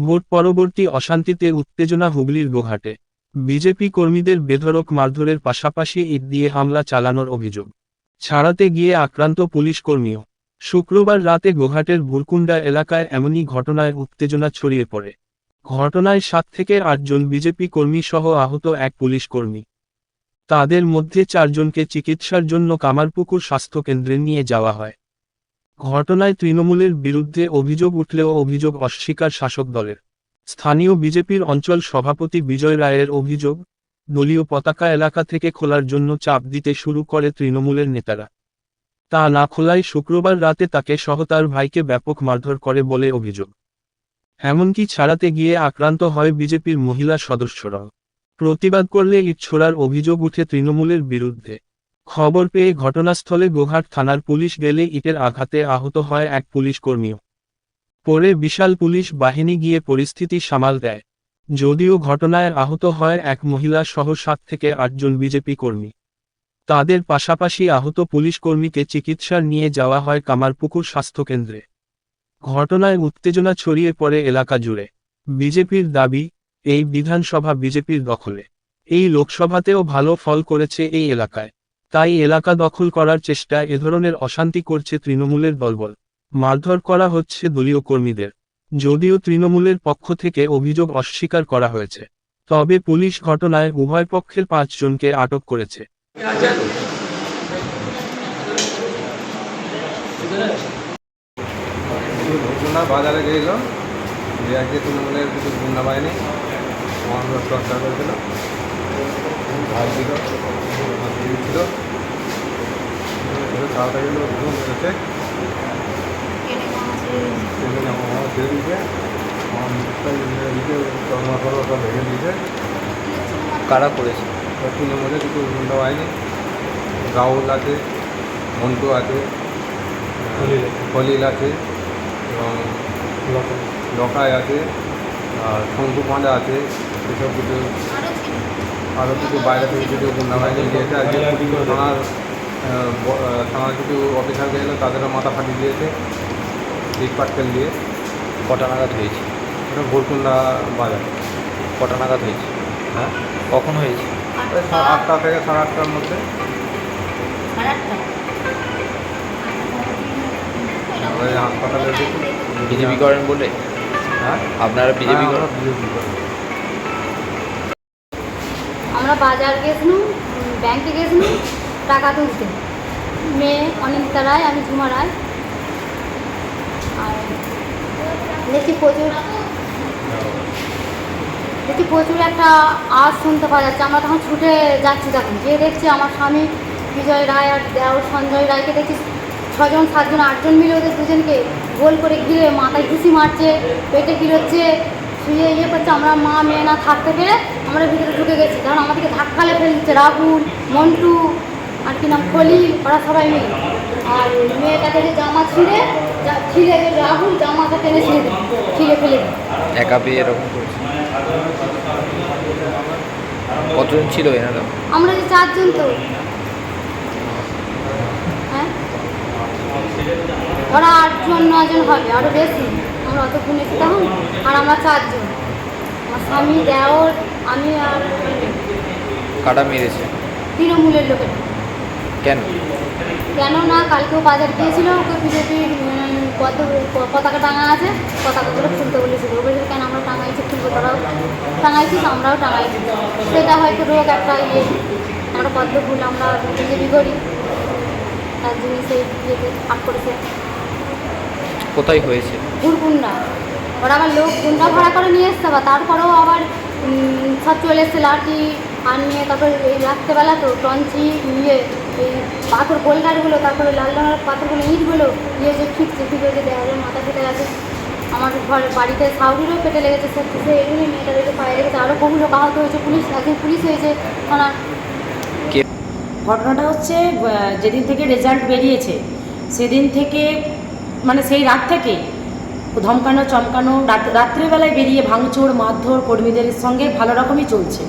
Vote পরবর্তী অশান্তিতে উত্তেজনা হুগলির গোঘাটে। বিজেপি কর্মীদের বেধড়ক মারধরের পাশাপাশি ইট দিয়ে হামলা চালানোর অভিযোগ ছাড়াতে গিয়ে আক্রান্ত পুলিশ কর্মীও। শুক্রবার রাতে গোঘাটের ভুরকুন্ডা এলাকায় এমনই ঘটনায় উত্তেজনা ছড়িয়ে পড়ে। ঘটনায় 7 থেকে 8 জন বিজেপি কর্মী সহ আহত এক পুলিশ কর্মী। তাদের মধ্যে 4 জনকে চিকিৎসার জন্য কামারপুকুর স্বাস্থ্যকেন্দ্রে নিয়ে যাওয়া হয়। ঘটনায় তৃণমূলের বিরুদ্ধে অভিযোগ উঠলেও অভিযোগ অস্বীকার শাসক দলের। স্থানীয় বিজেপির অঞ্চল সভাপতি বিজয় রায়ের অভিযোগ, দলীয় পতাকা এলাকা থেকে খোলার জন্য চাপ দিতে শুরু করে তৃণমূলের নেতারা। তা না খোলায় শুক্রবার রাতে তাকে সহ তার ভাইকে ব্যাপক মারধর করে বলে অভিযোগ। এমনকি ছাড়াতে গিয়ে আক্রান্ত হয় বিজেপির মহিলা সদস্যরাও। প্রতিবাদ করলে ইট ছোড়ার অভিযোগ উঠে তৃণমূলের বিরুদ্ধে। খবর পেয়ে ঘটনাস্থলে গোঘাট থানার পুলিশ গেলে ইটের আঘাতে আহত হয় এক পুলিশ কর্মীও। পরে বিশাল পুলিশ বাহিনী গিয়ে পরিস্থিতি সামাল দেয়। যদিও ঘটনায় আহত হয় এক মহিলা সহ 7 থেকে 8 জন বিজেপি কর্মী। তাদের পাশাপাশি আহত পুলিশ কর্মীকে চিকিৎসার নিয়ে যাওয়া হয় কামারপুকুর স্বাস্থ্যকেন্দ্রে। ঘটনায় উত্তেজনা ছড়িয়ে পড়ে এলাকা জুড়ে। বিজেপির দাবি, এই বিধানসভা বিজেপির দখলে। এই লোকসভাতেও ভালো ফল করেছে এই এলাকায়। তাই এলাকা দখল করার চেষ্টা এ ধরনের অশান্তি করছে তৃণমূলের দলবল। মারধর করা হচ্ছে দলীয় কর্মীদের। যদিও তৃণমূলের পক্ষ থেকে অভিযোগ অস্বীকার করা হয়েছে, তবে পুলিশ ঘটনায় উভয় পক্ষের 5 জনকে আটক করেছে। বাজারে গেছিল যে আজকে তৃণমূলের কিছু গুন্ডা বাহিনী আমার চর্চা করেছিল, ভাই ছিল ছিল তাড়াতাড়ি মেরেছে, ছেড়ে দিয়েছে, আমার মুখটা দিকে সব ভেঙে দিয়েছে। কারা করেছে? তৃণমূলের কিছু গুন্ডা বাহিনী, রাহুল আছে, মন্টু আছে, খলিল আছে এবং লকায় আছে, আর শঙ্কু পাঁজা আছে। এসব কিছু আরও কিছু বাইরে থেকে কিছু গুন্ডা বাহিনী দিয়েছে। আজকে থানার কিছু অফিসারকে এলো, তাদেরও মাথা ফাটিয়ে দিয়েছে ইট পাটকেল দিয়ে। কটা নাগাদ হয়েছে? ওটা ভোরকুন্ডা বাজার। কটা নাগাদ হয়েছে? হ্যাঁ, কখন হয়েছে? 8টা থেকে 8:30টার মধ্যে। হাসপাতালে বিজেপি করেন বলে? হ্যাঁ, আপনারা বিজেপি করেন? বিজেপি করেন। আমরা বাজার গেছিলাম, ব্যাংকে গেছিলাম টাকা তুলতে। মেয়ে অনিন্দিতা রায়, আমি ঝুমা রায়। আর দেখি প্রচুর একটা আওয়াজ শুনতে পাওয়া যাচ্ছে। আমরা তখন ছুটে যাচ্ছি, তখন যে দেখছি আমার স্বামী বিজয় রায় আর দেওর সঞ্জয় রায়কে দেখছি 6 জন 7 জন 8 জন মিলে ওদের দুজনকে গোল করে ঘিরে মাথায় ঘুষি মারছে, পেটে গিরোচ্ছে, শুয়ে করছে। আমরা মা মেয়ে না থাকতে পেরে আমরা ভিতরে ঢুকে গেছি, কারণ আমাদেরকে ধাক্কালে ফেলে দিচ্ছে রাহুল, মন্টু আর কি নাম খলিল, ওরা সবাই মিলে। আর মেয়েটাকে যে জামা ছিঁড়ে রাহুল জামাটা টেনে ছিঁড়ে ফেলে দিই। একা পেয়ে এরকম করছে? কতজন ছিল এনারা? আমরা যে 4 জন। তো হ্যাঁ, ওরা 8 জন 9 জন হবে, আরও বেশি। আমরা অত গুনেছি তখন। আর আমরা 4 জন, আমার স্বামী, দেওর, আমি আর। কাটা মেরেছে? তৃণমূলের লোকেরা। কেন না, কালকেও বাজার গিয়েছিল, ওকে বিজেপির পতাকা টাঙা আছে, পতাকাগুলো খুলতে বলেছিল। ও বলেছিল কেন আমরা টাঙাইছি, খুলবো, তোরাও টাঙাইছিস, আমরাও টাঙাইছি। সেটা হয়তো রোগ একটা আমরা পদ্ম ফুল আমরা বিজেপি করি, তার জন্য সেই ইয়েতে আপ করেছে। কোথায় হয়েছে? ভুরকুন্ডা। ওরা আবার লোক গুন্ডা ভাড়া করে নিয়ে এসছে, বা তারপরেও আবার সব চলে এসছে লাঠি আর নিয়ে। তারপরে এই রাত্রেবেলা তো টঞ্চি নিয়ে এই পাথর বোল্ডারগুলো, তারপরে লাল রঙের পাথরগুলো, ইটগুলো যে ফিটে দেওয়ালের মাথা ফেটে গেছে। আমার বাড়িতে সাউরিরও পেটে লেগেছে, সে এগুলি মেয়েটা রেখে পায়ে লেগেছে। আরও বহু লোক আহত হয়েছে, একজন পুলিশ হয়েছে ওনার। ঘটনাটা হচ্ছে যেদিন থেকে রেজাল্ট বেরিয়েছে সেদিন থেকে, মানে সেই রাত থেকে ধমকানো চমকানো, রাত্রেবেলায় বেরিয়ে ভাঙচুর মারধর কর্মীদের সঙ্গে ভালো রকমই চলছে।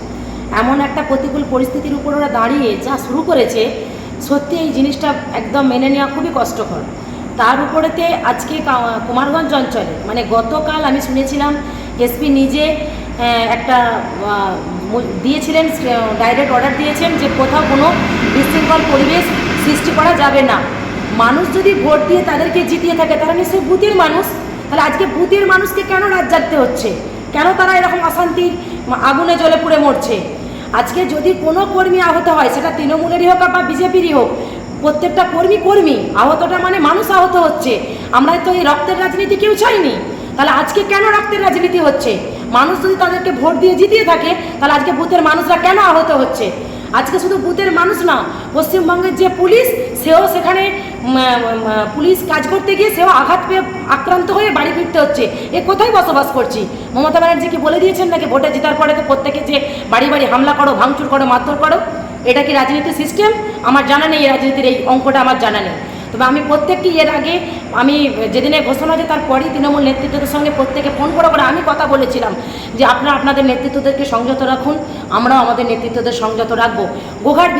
এমন একটা প্রতিকূল পরিস্থিতির উপর ওরা দাঁড়িয়ে যা শুরু করেছে, সত্যি এই জিনিসটা একদম মেনে নেওয়া খুবই কষ্টকর। তার উপরেতে আজকে কুমারগঞ্জ অঞ্চলে, মানে গতকাল আমি শুনেছিলাম এসপি নিজে একটা দিয়েছিলেন, ডাইরেক্ট অর্ডার দিয়েছেন যে কোথাও কোনো বিশৃঙ্খল পরিবেশ সৃষ্টি করা যাবে না। মানুষ যদি ভোট দিয়ে তাদেরকে জিতিয়ে থাকে তারা নিশ্চয়ই বুথের মানুষ, তাহলে আজকে বুথের মানুষকে কেন রাত জাগতে হচ্ছে, কেন তারা এরকম অশান্তির আগুনে জ্বলে পুড়ে মরছে? আজকে যদি কোনো কর্মী আহত হয়, সেটা তৃণমূলেরই হোক বা বিজেপিরই হোক, প্রত্যেকটা কর্মী আহতটা মানে মানুষ আহত হচ্ছে। আমরা তো এই রক্তের রাজনীতি কেউ চাইনি, তাহলে আজকে কেন রক্তের রাজনীতি হচ্ছে? মানুষ যদি তাদেরকে ভোট দিয়ে জিতিয়ে থাকে তাহলে আজকে বুথের মানুষরা কেন আহত হচ্ছে? আজকে শুধু বুথের মানুষ না, পশ্চিমবঙ্গের যে পুলিশ, সেও সেখানে পুলিশ কাজ করতে গিয়ে সেও আঘাত পেয়ে আক্রান্ত হয়ে বাড়ি ফিরতে হচ্ছে। এ কোথায় বসবাস করছি? মমতা ব্যানার্জিকে বলে দিয়েছেন নাকি ভোটে জেতার পরে তো প্রত্যেকে যে বাড়ি বাড়ি হামলা করো, ভাঙচুর করো, মারধর করো? এটা কি রাজনীতির সিস্টেম? আমার জানা নেই, এই রাজনীতির এই অঙ্কটা আমার জানা নেই। তবে আমি প্রত্যেককে এর আগে, আমি যেদিনে ঘোষণা হয়েছে তারপরেই তৃণমূল নেতৃত্বদের সঙ্গে প্রত্যেকে ফোন করে আমি কথা বলেছিলাম যে আপনারা আপনাদের নেতৃত্বদেরকে সংযত রাখুন, আমরাও আমাদের নেতৃত্বদের সংযত রাখবো। গোঘাট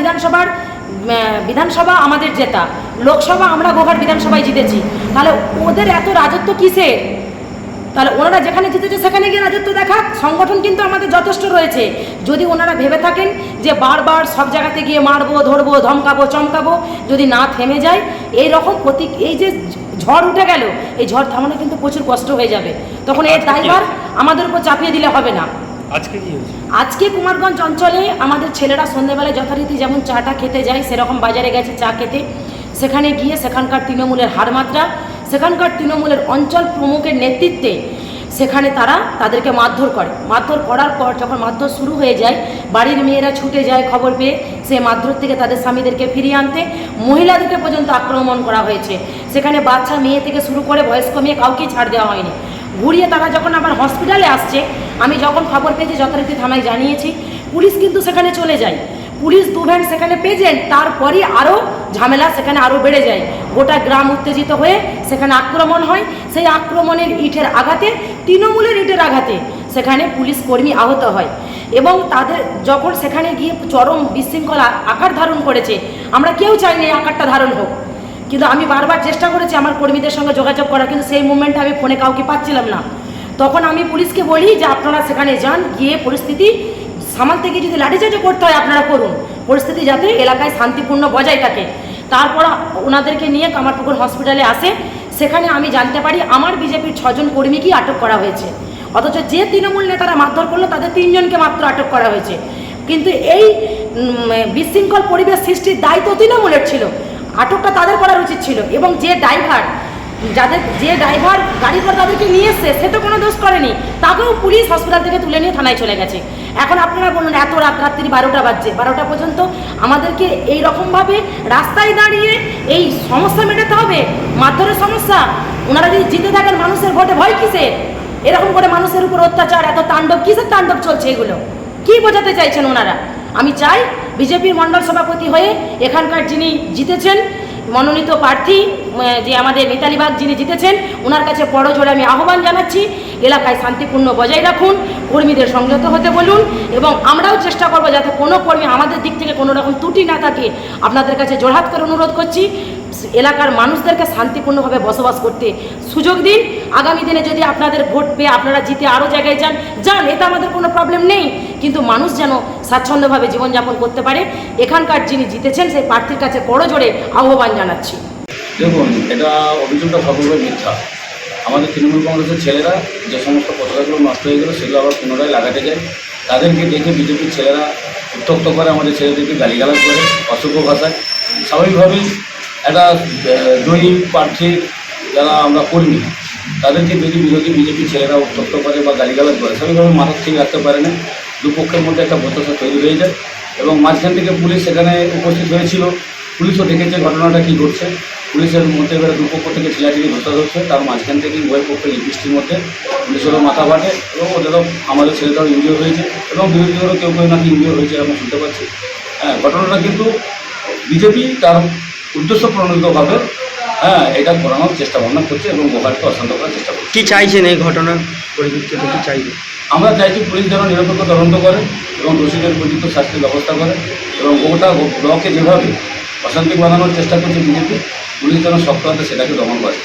বিধানসভা আমাদের জেতা, লোকসভা আমরা গোঘাট বিধানসভায় জিতেছি, তাহলে ওদের এত রাজত্ব কিসের? তাহলে ওনারা যেখানে জিতেছে সেখানে গিয়ে রাজত্ব দেখাক। সংগঠন কিন্তু আমাদের যথেষ্ট রয়েছে। যদি ওনারা ভেবে থাকেন যে বারবার সব জায়গাতে গিয়ে মারবো, ধরবো, ধমকাবো, চমকাবো, যদি না থেমে যায়, এই রকম এই যে ঝড় উঠে গেল, এই ঝড় থামানো কিন্তু প্রচুর কষ্ট হয়ে যাবে। তখন এর দায়ভার আমাদের উপর চাপিয়ে দিলে হবে না। আজকে কি হয়েছে? আজকে কুমারগঞ্জ অঞ্চলে আমাদের ছেলেরা সন্ধ্যেবেলায় যথারীতি যেমন চাটা খেতে যায়, সেরকম বাজারে গেছে চা খেতে। সেখানে গিয়ে সেখানকার তৃণমূলের হারমাত্রা, সেখানকার তৃণমূলের অঞ্চল প্রমুখের নেতৃত্বে সেখানে তারা তাদেরকে মারধর করে। মারধর করার পর যখন মারধর শুরু হয়ে যায়, বাড়ির মেয়েরা ছুটে যায় খবর পেয়ে সেই মারধর থেকে তাদের স্বামীদেরকে ফিরিয়ে আনতে। মহিলাদেরকে পর্যন্ত আক্রমণ করা হয়েছে। সেখানে বাচ্চা মেয়ে থেকে শুরু করে বয়স্ক মেয়ে কাউকেই ছাড় দেওয়া হয়নি। ঘুরিয়ে তারা যখন আবার হসপিটালে আসছে, আমি যখন খবর পেয়েছি যথারীতি থানায় জানিয়েছি, পুলিশ কিন্তু সেখানে চলে যায়। পুলিশ 2 ভ্যান সেখানে প্রেজেন্ট, তারপরই আরও ঝামেলা সেখানে আরও বেড়ে যায়। গোটা গ্রাম উত্তেজিত হয়ে সেখানে আক্রমণ হয়। সেই আক্রমণের ইটের আঘাতে, তৃণমূলের ইটের আঘাতে সেখানে পুলিশ কর্মী আহত হয় এবং তাদের যখন সেখানে গিয়ে চরম বিশৃঙ্খলা আকার ধারণ করেছে। আমরা কেউ চাইনি এই আকারটা ধারণ হোক, কিন্তু আমি বারবার চেষ্টা করেছি আমার কর্মীদের সঙ্গে যোগাযোগ করার, কিন্তু সেই মুভমেন্টে আমি ফোনে কাউকে পাচ্ছিলাম না। তখন আমি পুলিশকে বলি যে আপনারা সেখানে যান, গিয়ে পরিস্থিতি সামালতে গিয়ে যদি লাঠিচার্জ করতে হয় আপনারা করুন, পরিস্থিতি যাতে এলাকায় শান্তিপূর্ণ বজায় থাকে। তারপর ওনাদেরকে নিয়ে কামারপুকুর হসপিটালে আসে। সেখানে আমি জানতে পারি আমার বিজেপির 6 জন কর্মীকেই আটক করা হয়েছে, অথচ যে তৃণমূল নেতারা মারধর করলো তাদের 3 জনকে মাত্র আটক করা হয়েছে। কিন্তু এই বিশৃঙ্খল পরিবেশ সৃষ্টির দায়িত্ব তৃণমূলের ছিল, আটকটা তাদের করার উচিত ছিল। এবং যে ড্রাইভার গাড়ি করে তাদেরকে নিয়ে এসছে, সে তো কোনো দোষ করেনি, তাকেও পুলিশ হসপিটাল থেকে তুলে নিয়ে থানায় চলে গেছে। এখন আপনারা বলুন, এত রাত্রি 12টা বাজছে, 12টা পর্যন্ত আমাদেরকে এই রকমভাবে রাস্তায় দাঁড়িয়ে এই সমস্যা মেটাতে হবে, মারধরের সমস্যা? ওনারা যদি জিতে থাকেন মানুষের ভোটে ভয় কিসের? এরকম করে মানুষের উপর অত্যাচার, এত তাণ্ডব, কিসের তাণ্ডব চলছে? এগুলো কি বোঝাতে চাইছেন ওনারা? আমি চাই বিজেপির মণ্ডল সভাপতি হয়ে এখানকার যিনি জিতেছেন, মনোনীত প্রার্থী যে আমাদের মিতালি বাগ যিনি জিতেছেন, ওনার কাছে বড় জোরে আমি আহ্বান জানাচ্ছি, এলাকায় শান্তিপূর্ণ বজায় রাখুন, কর্মীদের সংযত হতে বলুন এবং আমরাও চেষ্টা করবো যাতে কোনো কর্মী আমাদের দিক থেকে কোনো রকম ত্রুটি না থাকে। আপনাদের কাছে জোরহাত করে অনুরোধ করছি, এলাকার মানুষদেরকে শান্তিপূর্ণভাবে বসবাস করতে সুযোগ দিন। আগামী দিনে যদি আপনাদের ভোট পেয়ে আপনারা জিতে আরও জায়গায় যান, এটা আমাদের কোনো প্রবলেম নেই, কিন্তু মানুষ যেন স্বাচ্ছন্দ্যভাবে জীবনযাপন করতে পারে, এখানকার যিনি জিতেছেন সেই প্রার্থীর কাছে বড় জোরে আহ্বান জানাচ্ছি। দেখুন, এটা অভিযোগটা সর্বভাবে মিথ্যা। আমাদের তৃণমূল কংগ্রেসের ছেলেরা যে সমস্ত পতাকাগুলো নষ্ট হয়ে গেলো সেগুলো আবার পুনরায় লাগাতে যায়, তাদেরকে দেখে বিজেপির ছেলেরা উত্তক্ত করে, আমাদের ছেলেদেরকে গালিগালাজ করে অসভ্য ভাষায়। স্বাভাবিকভাবেই একটা জয়ী প্রার্থীর যারা আমরা কর্মী, তাদেরকে যদি বিজেপির ছেলেরা উত্তক্ত করে বা গালিগালাজ করে, স্বাভাবিকভাবে মাথা ঠিক রাখতে পারে না। দুপক্ষের মধ্যে একটা বচসা তৈরি হয়ে যায় এবং মাঝখান থেকে পুলিশ সেখানে উপস্থিত হয়েছিল। পুলিশও দেখেছে ঘটনাটা কী ঘটছে। পুলিশের মধ্যে এবারে দুপক্ষ থেকে ছেলেটিকে ধরতে হচ্ছে, তার মাঝখান থেকে উভয় পক্ষের এই বৃষ্টির মধ্যে পুলিশেরও মাথা ফাটে এবং ওদেরও, আমাদের ছেলেটাও ইনজিওর হয়েছে এবং বিরোধীদেরও কেউ নাকি ইনজিওর হয়েছে এরকম শুনতে পাচ্ছি। হ্যাঁ, ঘটনাটা কিন্তু বিজেপি তার উদ্দেশ্য প্রণোদিতভাবে এটা করানোর চেষ্টা ভাবনা করছে এবং গোঘাটকে অশান্ত করার চেষ্টা করছে। কি চাইছেন এই ঘটনার পরিপ্রেক্ষিতে? কি চাইবে? আমরা চাইছি পুলিশ যেন নিরপেক্ষ তদন্ত করে এবং দোষীদের উপযুক্ত শাস্তির ব্যবস্থা করে এবং গোটা ব্লকে যেভাবে অশান্তি বানানোর চেষ্টা করছে বিজেপি, পুলিশ যেন শক্ত হাতে সেটাকে দমন করে।